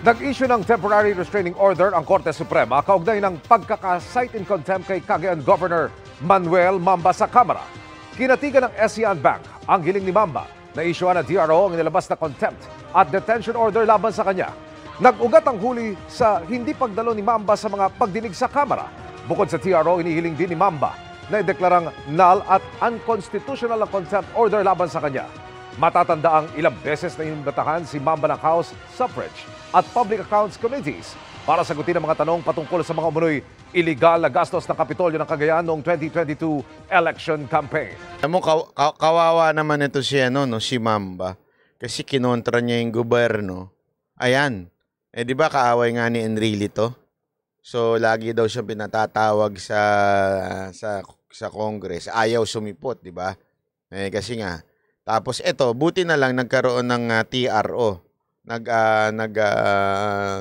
Nag-issue ng temporary restraining order ang Korte Suprema kaugnay ng pagkaka-cite in contempt kay Cagayan Governor Manuel Mamba sa Kamara. Kinatigan ng SCN Bank ang hiling ni Mamba na isyuhan ng DRO ang inilabas na contempt at detention order laban sa kanya. Nag-ugat ang huli sa hindi pagdalo ni Mamba sa mga pagdinig sa Kamara. Bukod sa TRO, inihiling din ni Mamba na ideklarang null at unconstitutional ang contempt order laban sa kanya. Matatanda ang ilang beses na inimbatahan si Mamba ng House Suffrage at Public Accounts Committees para sagutin ang mga tanong patungkol sa mga umunoy illegal na gastos ng Kapitolyo ng Cagayan noong 2022 election campaign. Alam mo, kawawa naman ito si, si Mamba kasi kinontra niya yung gobyerno. Ayan. Di ba kaaway nga ni Enrile to? So, lagi daw siya pinatatawag sa Congress. Ayaw sumipot, di ba? Kasi nga. Tapos ito, buti na lang nagkaroon ng TRO.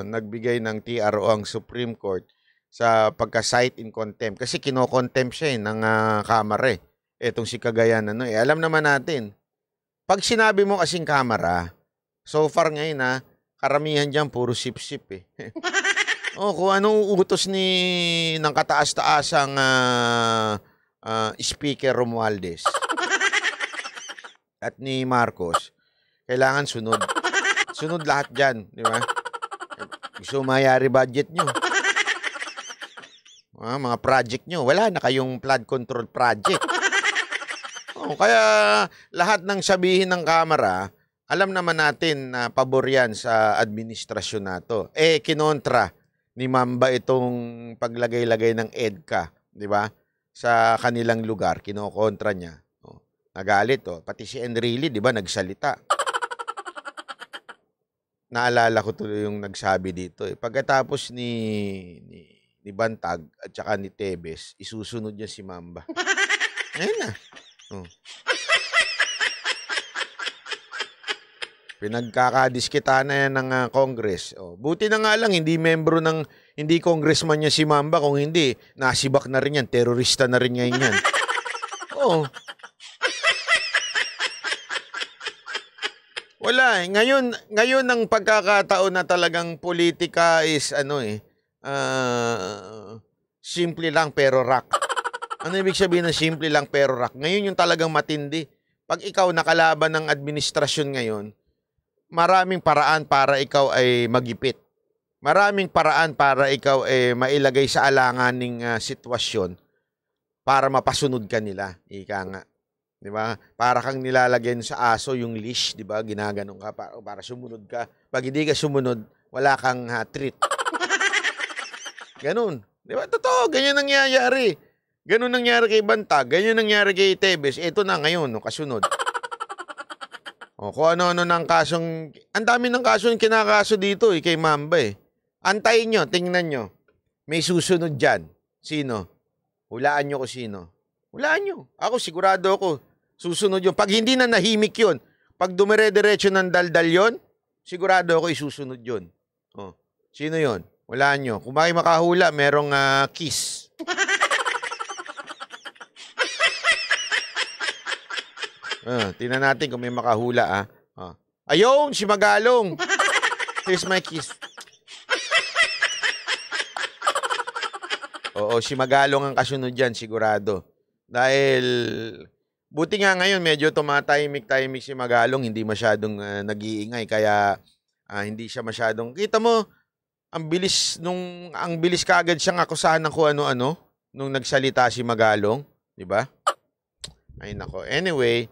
Nagbigay ng TRO ang Supreme Court sa pagka-cite in contempt. Kasi kino-contempt siya ng Kamara. Etong si Cagayan. Alam naman natin, pag sinabi mo kasing Kamara, so far ngayon karamihan dyan puro sip-sip eh. Kung anong utos ng kataas-taasang Speaker Romualdez at ni Marcos, kailangan sunod. Sunod lahat dyan, di ba? Gusto mayari budget nyo. Mga project nyo, wala na kayong flood control project. Kaya lahat ng sabihin ng Kamara, alam naman natin na pabor yan sa administrasyon nato. Kinontra ni Mamba itong paglagay-lagay ng EDCA, di ba? Sa kanilang lugar, kinokontra niya. Nagalit, pati si Enrile, di ba, nagsalita. Naalala ko tuloy yung nagsabi dito. Pagkatapos ni Bantag at saka ni Tebes, isusunod niya si Mamba. Ayun na. Pinagkakadiskita na yan ng Congress. Buti na nga lang, hindi congressman niya si Mamba. Kung hindi, nasibak na rin yan. Terorista na rin ngayon yan. Wala Ngayon ang pagkakataon na talagang politika is simple lang pero rock. Ano ibig sabihin ng simple lang pero rock? Ngayon yung talagang matindi. Pag ikaw nakalaban ng administrasyon ngayon, maraming paraan para ikaw ay magipit. Maraming paraan para ikaw ay mailagay sa alanganing sitwasyon para mapasunod ka nila. Ika nga. Di ba? Para kang nilalagyan sa aso yung leash, di ba? Ginaganon ka para sumunod ka. Pag hindi ka sumunod, wala kang treat. Ganun. Di ba? Totoo, ganyan nangyayari. Ganun nangyari kay Bantag, ganyan nangyari kay Tebes. Ito na ngayon, kasunod. Kung ano-ano ng kasong... Ang dami ng kasong kinakaso dito kay Mamba Antayin nyo, tingnan nyo. May susunod dyan. Sino? Hulaan nyo ko sino. Hulaan nyo. Ako, sigurado ako. Susunod yun. Pag hindi na nahimik yun, pag dumire-diretso ng daldal yun, sigurado ako isusunod yun. Sino yun? Hulaan nyo. Kung may makahula, merong kiss. Tingnan natin kung may makahula. Ayun, si Magalong. Here's my kiss. Oo, si Magalong ang kasunod dyan, sigurado. Dahil, buti nga ngayon, medyo tumatahimik-tahimik si Magalong, hindi masyadong nag-iingay, kaya hindi siya masyadong... Kita mo, ang bilis kaagad siyang akusahan ng kung ano-ano nung nagsalita si Magalong, di ba? Ay nako. Anyway,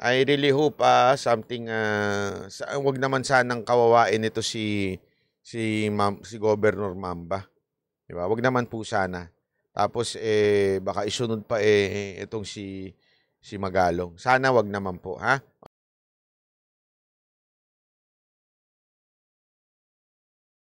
I really hope something wag naman sanang kawawain ito si Governor Mamba. Di ba? Wag naman po sana. Tapos baka isunod pa itong si Magalong. Sana wag naman po, ha?